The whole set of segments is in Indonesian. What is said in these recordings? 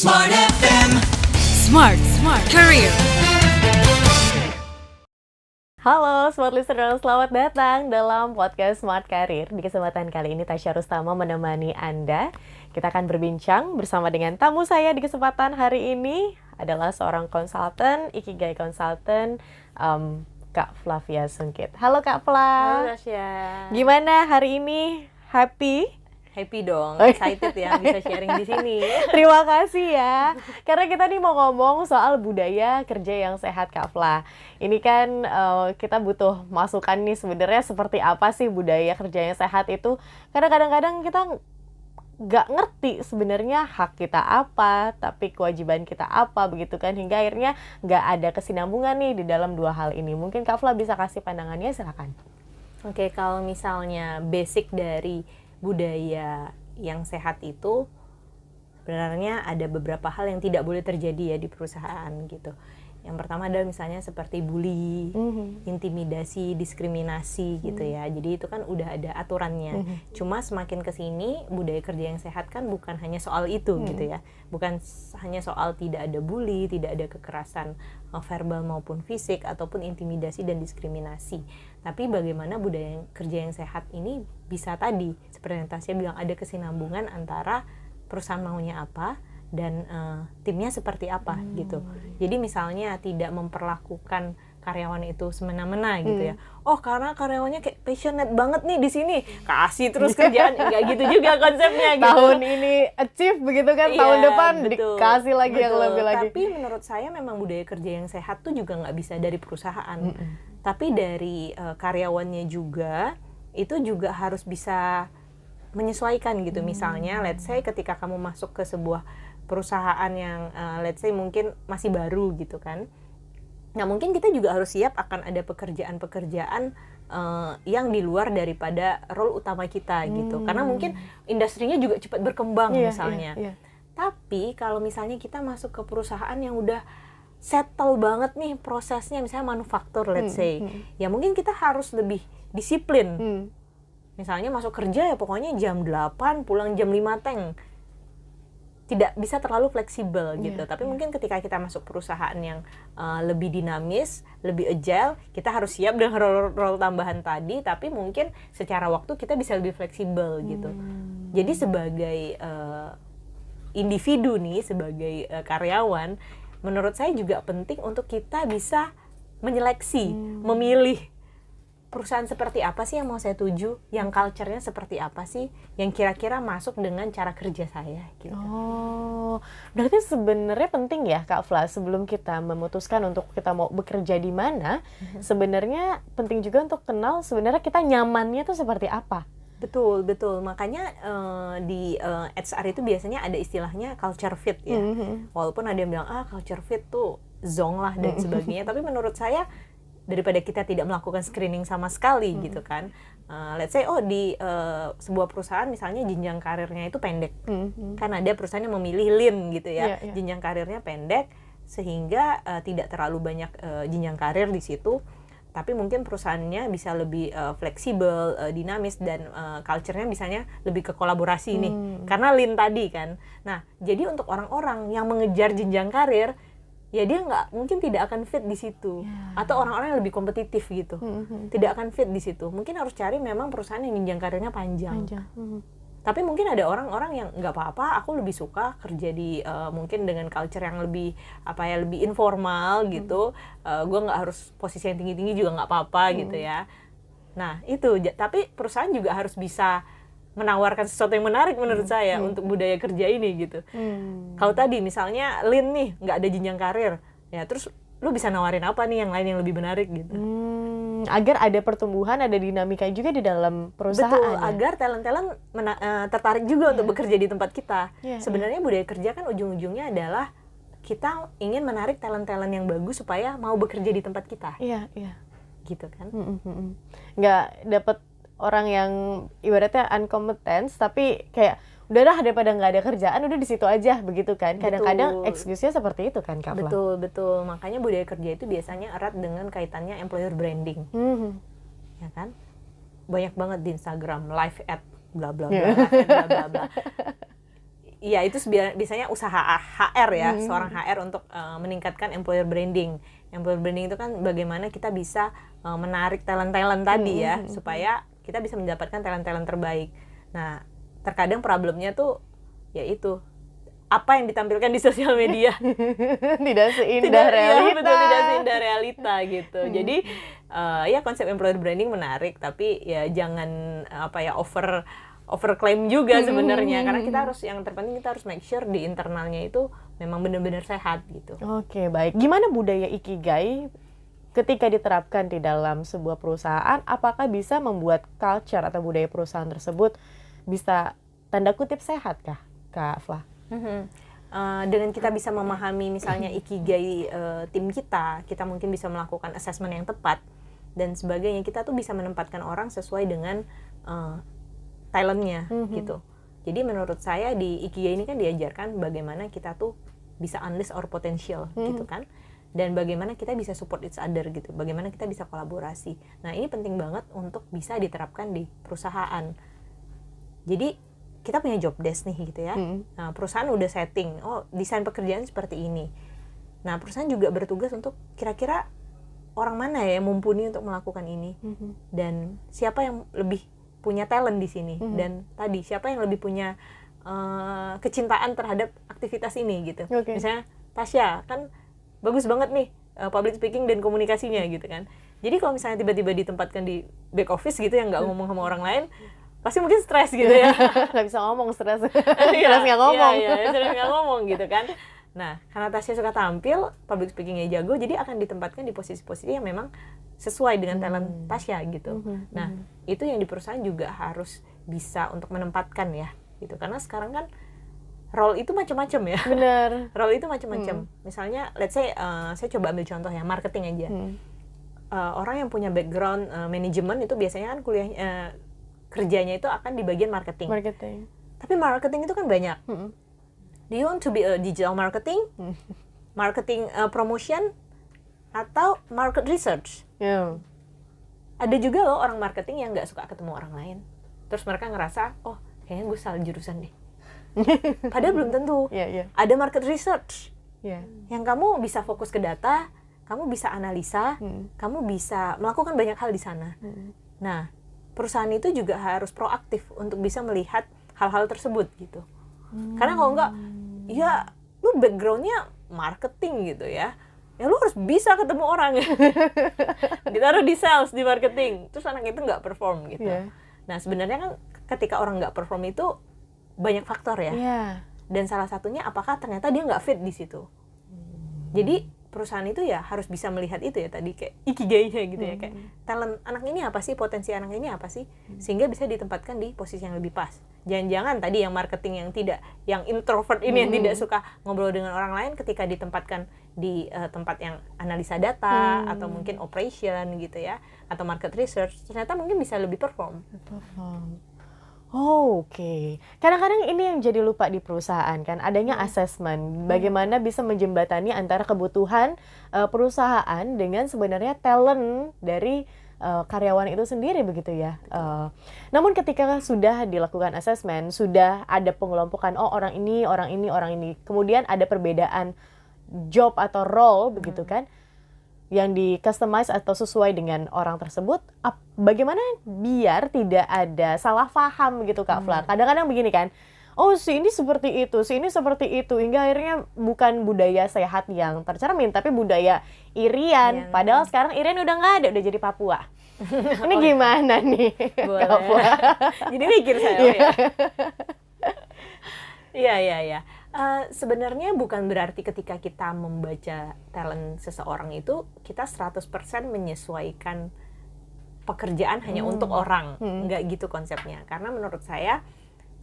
Smart FM. Smart Career. Halo Smart Listener, selamat datang dalam podcast Smart Career. Di kesempatan kali ini Tasya Rustama menemani Anda. Kita akan berbincang bersama dengan tamu saya di kesempatan hari ini adalah seorang konsultan, Ikigai Consultant, Kak Flavia Sungkit. Halo Kak Fla. Halo Tasya. Gimana hari ini? Happy? Happy dong, excited ya bisa sharing di sini. Terima kasih ya. Karena kita nih mau ngomong soal budaya kerja yang sehat Kak Fla. Ini kan kita butuh masukan nih sebenarnya seperti apa sih budaya kerja yang sehat itu. Karena kadang-kadang kita nggak ngerti sebenarnya hak kita apa, tapi kewajiban kita apa begitu kan. Hingga akhirnya nggak ada kesinambungan nih di dalam dua hal ini. Mungkin Kak Fla bisa kasih pandangannya, silakan. Oke, kalau misalnya basic dari budaya yang sehat itu sebenarnya ada beberapa hal yang tidak boleh terjadi ya di perusahaan gitu. Yang pertama adalah misalnya seperti bully, intimidasi, diskriminasi gitu ya. Jadi itu kan udah ada aturannya. Cuma semakin kesini budaya kerja yang sehat kan bukan hanya soal itu gitu ya. Bukan hanya soal tidak ada bully, tidak ada kekerasan verbal maupun fisik ataupun intimidasi dan diskriminasi. Tapi bagaimana budaya kerja yang sehat ini bisa tadi seperti yang Tasya bilang ada kesinambungan antara perusahaan maunya apa dan timnya seperti apa gitu. Jadi misalnya tidak memperlakukan karyawan itu semena-mena gitu ya. Oh karena karyawannya kayak passionate banget nih di sini, kasih terus kerjaan, enggak gitu juga konsepnya gitu. Tahun ini achieve begitu kan, tahun depan betul, dikasih lagi yang lebih lagi. Tapi menurut saya memang budaya kerja yang sehat tuh juga nggak bisa dari perusahaan, tapi dari karyawannya juga itu juga harus bisa menyesuaikan gitu. Misalnya let's say ketika kamu masuk ke sebuah perusahaan yang let's say mungkin masih baru gitu kan. Nah mungkin kita juga harus siap akan ada pekerjaan-pekerjaan yang di luar daripada role utama kita gitu. Karena mungkin industrinya juga cepat berkembang misalnya. Tapi kalau misalnya kita masuk ke perusahaan yang udah settle banget nih prosesnya, misalnya manufaktur let's say, ya mungkin kita harus lebih disiplin. Misalnya masuk kerja ya pokoknya jam 8, pulang jam 5 teng. Tidak bisa terlalu fleksibel gitu. Tapi mungkin ketika kita masuk perusahaan yang lebih dinamis, lebih agile, kita harus siap dengan role tambahan tadi, tapi mungkin secara waktu kita bisa lebih fleksibel gitu. Jadi sebagai individu nih, sebagai karyawan, menurut saya juga penting untuk kita bisa menyeleksi, memilih perusahaan seperti apa sih yang mau saya tuju, yang culture-nya seperti apa sih, yang kira-kira masuk dengan cara kerja saya gitu. Oh, berarti sebenarnya penting ya Kak Fla, sebelum kita memutuskan untuk kita mau bekerja di mana, sebenarnya penting juga untuk kenal sebenarnya kita nyamannya tuh seperti apa. Betul. Makanya di HR itu biasanya ada istilahnya culture fit ya. Walaupun ada yang bilang culture fit tuh zong lah dan sebagainya, tapi menurut saya daripada kita tidak melakukan screening sama sekali gitu kan. Let's say di sebuah perusahaan misalnya jenjang karirnya itu pendek. Kan ada perusahaan yang memilih lean gitu ya. Jenjang karirnya pendek sehingga tidak terlalu banyak jenjang karir di situ. Tapi mungkin perusahaannya bisa lebih fleksibel, dinamis dan culture-nya misalnya lebih ke kolaborasi nih. Karena lean tadi kan. Nah, jadi untuk orang-orang yang mengejar jenjang karir, ya dia mungkin tidak akan fit di situ, atau orang-orang yang lebih kompetitif gitu, tidak akan fit di situ. Mungkin harus cari memang perusahaan yang jenjang karirnya panjang. Tapi mungkin ada orang-orang yang nggak apa-apa, aku lebih suka kerja di mungkin dengan culture yang lebih lebih informal gitu. Gue nggak harus posisi yang tinggi-tinggi juga nggak apa-apa gitu ya. Nah itu, tapi perusahaan juga harus bisa menawarkan sesuatu yang menarik menurut saya untuk budaya kerja ini gitu. Kalau tadi misalnya lean nih, nggak ada jenjang karir, ya terus lu bisa nawarin apa nih yang lain yang lebih menarik gitu. Agar ada pertumbuhan, ada dinamika juga di dalam perusahaan. Betul, agar talent-talent tertarik juga untuk bekerja di tempat kita. Sebenarnya budaya kerja kan ujung-ujungnya adalah kita ingin menarik talent-talent yang bagus supaya mau bekerja di tempat kita. Iya. Gitu kan. Nggak dapet orang yang ibaratnya uncompetence, tapi kayak udah daripada nggak ada kerjaan, udah di situ aja begitu kan. Kadang-kadang excuse-nya seperti itu kan Kak Fla. Betul. Makanya budaya kerja itu biasanya erat dengan kaitannya employer branding. Ya kan? Banyak banget di Instagram live at bla bla bla, bla bla bla. ya itu biasanya usaha HR ya, seorang HR untuk meningkatkan employer branding. Employer branding itu kan bagaimana kita bisa menarik talent-talent tadi ya, supaya kita bisa mendapatkan talent-talent terbaik. Nah, terkadang problemnya tuh yaitu apa yang ditampilkan di sosial media Tidak seindah realita. ya, betul, tidak seindah realita gitu. Jadi ya konsep employer branding menarik, tapi ya jangan over claim juga sebenarnya, karena kita harus, yang terpenting kita harus make sure di internalnya itu memang benar-benar sehat gitu. Oke, baik. Gimana budaya ikigai ketika diterapkan di dalam sebuah perusahaan, apakah bisa membuat culture atau budaya perusahaan tersebut bisa tanda kutip sehat kah, Kak Fla? Dengan kita bisa memahami misalnya ikigai tim kita mungkin bisa melakukan assessment yang tepat dan sebagainya. Kita tuh bisa menempatkan orang sesuai dengan talentnya gitu. Jadi menurut saya di ikigai ini kan diajarkan bagaimana kita tuh bisa unleash our potential gitu kan, dan bagaimana kita bisa support each other gitu, bagaimana kita bisa kolaborasi. Nah, ini penting banget untuk bisa diterapkan di perusahaan. Jadi kita punya job desk nih gitu ya. Nah, perusahaan udah setting, oh desain pekerjaan seperti ini. Nah, perusahaan juga bertugas untuk kira-kira orang mana ya yang mumpuni untuk melakukan ini, dan siapa yang lebih punya talent di sini, dan tadi siapa yang lebih punya kecintaan terhadap aktivitas ini gitu. Misalnya Tasya kan bagus banget nih public speaking dan komunikasinya gitu kan. Jadi kalau misalnya tiba-tiba ditempatkan di back office gitu yang nggak ngomong sama orang lain, pasti mungkin stres gitu ya. Nggak bisa ngomong, stres nggak ngomong. Iya, stres nggak ngomong gitu kan. Nah, karena Tasya suka tampil, public speakingnya jago, jadi akan ditempatkan di posisi-posisi yang memang sesuai dengan talent Tasya gitu. Nah, itu yang di perusahaan juga harus bisa untuk menempatkan ya gitu. Karena sekarang kan role itu macam-macam ya. Benar. Role itu macam-macam. Misalnya, let's say saya coba ambil contoh ya, marketing aja. Orang yang punya background manajemen itu biasanya kan kerjanya itu akan di bagian marketing. Tapi marketing itu kan banyak. Do you want to be a digital marketing, marketing promotion, atau market research? Ada juga loh orang marketing yang nggak suka ketemu orang lain. Terus mereka ngerasa, oh kayaknya gue salah jurusan deh. Padahal belum tentu. Ada market research, yang kamu bisa fokus ke data, kamu bisa analisa, kamu bisa melakukan banyak hal di sana. Nah, perusahaan itu juga harus proaktif untuk bisa melihat hal-hal tersebut gitu. Karena kalau enggak, ya lu backgroundnya marketing gitu ya lu harus bisa ketemu orang. Ditaruh di sales, di marketing, terus anak itu nggak perform gitu. Nah, sebenarnya kan ketika orang nggak perform itu banyak faktor ya. Dan salah satunya apakah ternyata dia nggak fit di situ. Jadi perusahaan itu ya harus bisa melihat itu ya, tadi kayak ikigainya gitu ya, kayak talent anak ini apa sih, potensi anak ini apa sih, sehingga bisa ditempatkan di posisi yang lebih pas. Jangan-jangan tadi yang marketing yang introvert ini yang tidak suka ngobrol dengan orang lain, ketika ditempatkan di tempat yang analisa data atau mungkin operation gitu ya, atau market research, ternyata mungkin bisa lebih perform. Oke. Kadang-kadang ini yang jadi lupa di perusahaan kan, adanya assessment. Bagaimana bisa menjembatani antara kebutuhan perusahaan dengan sebenarnya talent dari karyawan itu sendiri begitu ya. Namun ketika sudah dilakukan assessment, sudah ada pengelompokan, oh orang ini, orang ini, orang ini. Kemudian ada perbedaan job atau role begitu kan, yang di-customize atau sesuai dengan orang tersebut, bagaimana biar tidak ada salah paham gitu Kak Fla. Kadang-kadang begini kan, oh si ini seperti itu, si ini seperti itu, hingga akhirnya bukan budaya sehat yang tercermin, tapi budaya irian. Padahal sekarang irian udah nggak ada, udah jadi Papua. Ini gimana nih Kak Fla? Jadi mikir saya ya. Iya. Sebenarnya bukan berarti ketika kita membaca talent seseorang itu kita 100% menyesuaikan pekerjaan hanya untuk orang. Nggak gitu konsepnya. Karena menurut saya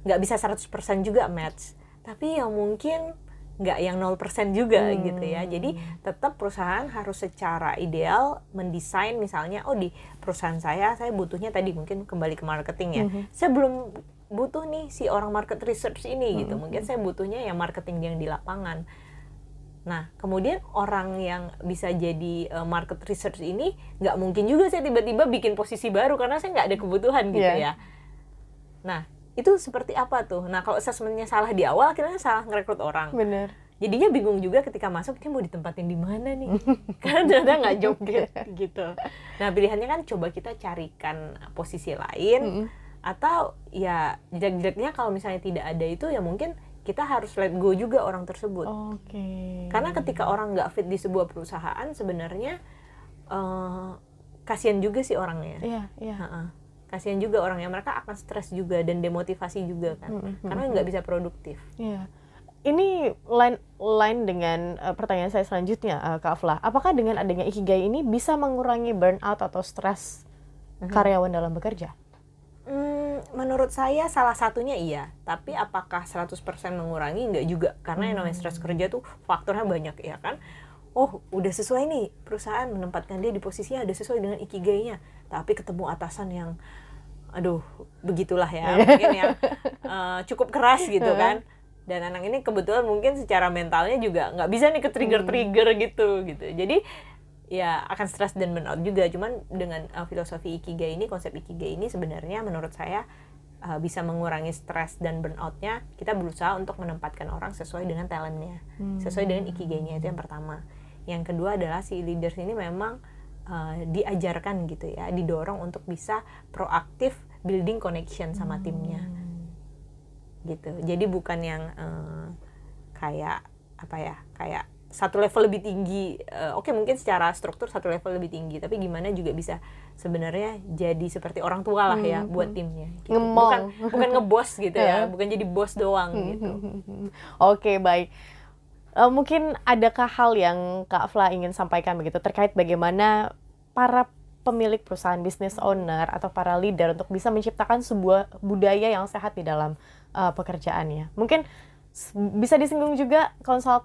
nggak bisa 100% juga match. Tapi yang mungkin nggak yang 0% juga gitu ya. Jadi tetap perusahaan harus secara ideal mendesain, misalnya, oh di perusahaan saya butuhnya tadi mungkin kembali ke marketing ya. Saya belum butuh nih si orang market research ini gitu. Mungkin saya butuhnya yang marketing yang di lapangan. Nah, kemudian orang yang bisa jadi market research ini nggak mungkin juga saya tiba-tiba bikin posisi baru karena saya nggak ada kebutuhan gitu ya. Nah, itu seperti apa tuh. Nah kalau assessmentnya salah di awal, akhirnya salah ngerekrut orang. Bener. Jadinya bingung juga ketika masuk, dia mau ditempatin di mana nih? Karena ternyata nggak joget gitu. Nah pilihannya kan coba kita carikan posisi lain, atau ya jelek-jeleknya kalau misalnya tidak ada itu ya mungkin kita harus let go juga orang tersebut. Karena ketika orang nggak fit di sebuah perusahaan sebenarnya kasihan juga sih orangnya. Kasihan juga orangnya, mereka akan stres juga dan demotivasi juga kan, karena nggak bisa produktif. Ini line dengan pertanyaan saya selanjutnya, Kak Afla. Apakah dengan adanya Ikigai ini bisa mengurangi burnout atau stres karyawan dalam bekerja? Menurut saya salah satunya iya, tapi apakah 100% mengurangi? Enggak juga, karena yang namanya stres kerja tuh faktornya banyak ya kan. Oh udah sesuai nih, perusahaan menempatkan dia di posisinya udah sesuai dengan Ikigai-nya, tapi ketemu atasan yang aduh begitulah ya, mungkin yang cukup keras gitu kan. Dan anak ini kebetulan mungkin secara mentalnya juga nggak bisa nih ke trigger gitu. Jadi ya akan stres dan burnout juga. Cuman dengan filosofi Ikigai ini, konsep Ikigai ini sebenarnya menurut saya bisa mengurangi stres dan burnout-nya. Kita berusaha untuk menempatkan orang sesuai dengan talentnya, sesuai dengan Ikigai-nya, itu yang pertama. Yang kedua adalah si leaders ini memang diajarkan gitu ya, didorong untuk bisa proaktif building connection sama timnya gitu. Jadi bukan yang kayak apa ya, kayak satu level lebih tinggi. Oke, mungkin secara struktur satu level lebih tinggi, tapi gimana juga bisa sebenarnya jadi seperti orang tua lah ya buat timnya gitu. Bukan ngebos gitu ya, bukan jadi bos doang gitu. Oke, baik. Mungkin adakah hal yang Kak Afla ingin sampaikan begitu terkait bagaimana para pemilik perusahaan, business owner atau para leader untuk bisa menciptakan sebuah budaya yang sehat di dalam pekerjaannya? Mungkin bisa disinggung juga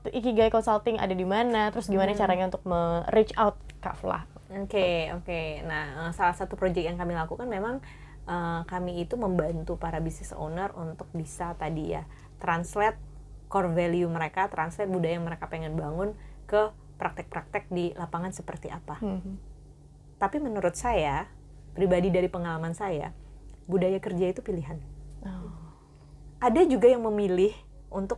Ikigai Consulting ada di mana, terus gimana caranya untuk reach out Kak Afla? Oke. Nah, salah satu proyek yang kami lakukan memang kami itu membantu para business owner untuk bisa tadi ya translate core value mereka, translate budaya yang mereka pengen bangun ke praktek-praktek di lapangan seperti apa. Tapi menurut saya, pribadi dari pengalaman saya, budaya kerja itu pilihan. Ada juga yang memilih untuk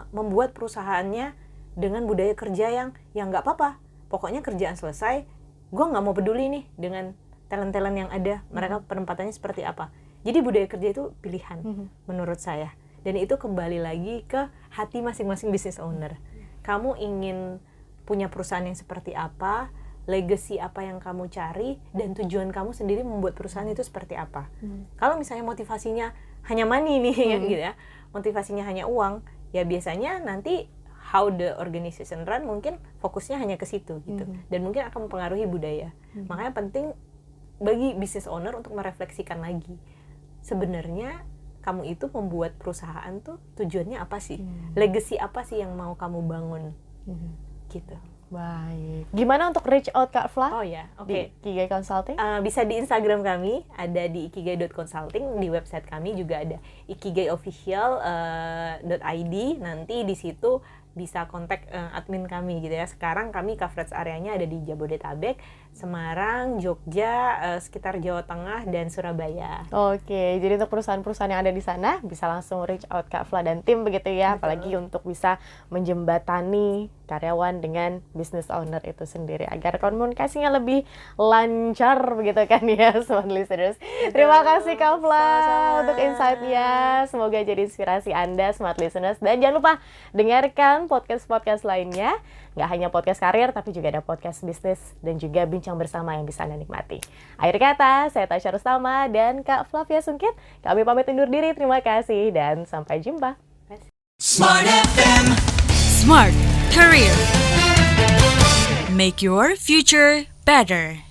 membuat perusahaannya dengan budaya kerja yang nggak apa-apa. Pokoknya kerjaan selesai, gue nggak mau peduli nih dengan talent-talent yang ada, mereka penempatannya seperti apa. Jadi budaya kerja itu pilihan menurut saya. Dan itu kembali lagi ke hati masing-masing business owner. Kamu ingin punya perusahaan yang seperti apa, legacy apa yang kamu cari, dan tujuan kamu sendiri membuat perusahaan itu seperti apa. Kalau misalnya motivasinya hanya money nih, gitu ya, motivasinya hanya uang, ya biasanya nanti how the organization run mungkin fokusnya hanya ke situ gitu, dan mungkin akan mempengaruhi budaya. Makanya penting bagi business owner untuk merefleksikan lagi, sebenarnya kamu itu membuat perusahaan tuh tujuannya apa sih, legacy apa sih yang mau kamu bangun, gitu. Baik. Gimana untuk reach out Kak Afla? Oh ya, oke. Di Ikigai Consulting? Bisa di Instagram kami, ada di ikigai.consulting, di website kami juga ada ikigaiofficial.id. Nanti di situ bisa kontak admin kami gitu ya. Sekarang kami coverage areanya ada di Jabodetabek, Semarang, Jogja, sekitar Jawa Tengah, dan Surabaya. Oke, jadi untuk perusahaan-perusahaan yang ada di sana bisa langsung reach out Kak Afla dan tim begitu ya. Betul. Apalagi untuk bisa menjembatani karyawan dengan business owner itu sendiri agar komunikasinya lebih lancar begitu kan ya, smart listeners. Terima kasih Kak Afla untuk insight-nya. Semoga jadi inspirasi Anda smart listeners, dan jangan lupa dengarkan podcast-podcast lainnya. Nggak hanya podcast karir, tapi juga ada podcast bisnis dan juga bincang bersama yang bisa Anda nikmati. Akhir kata, saya Tasya Rustama dan Kak Flavia Sungkit. Kami pamit undur diri, terima kasih dan sampai jumpa. Smart FM. Smart Career. Make your future better.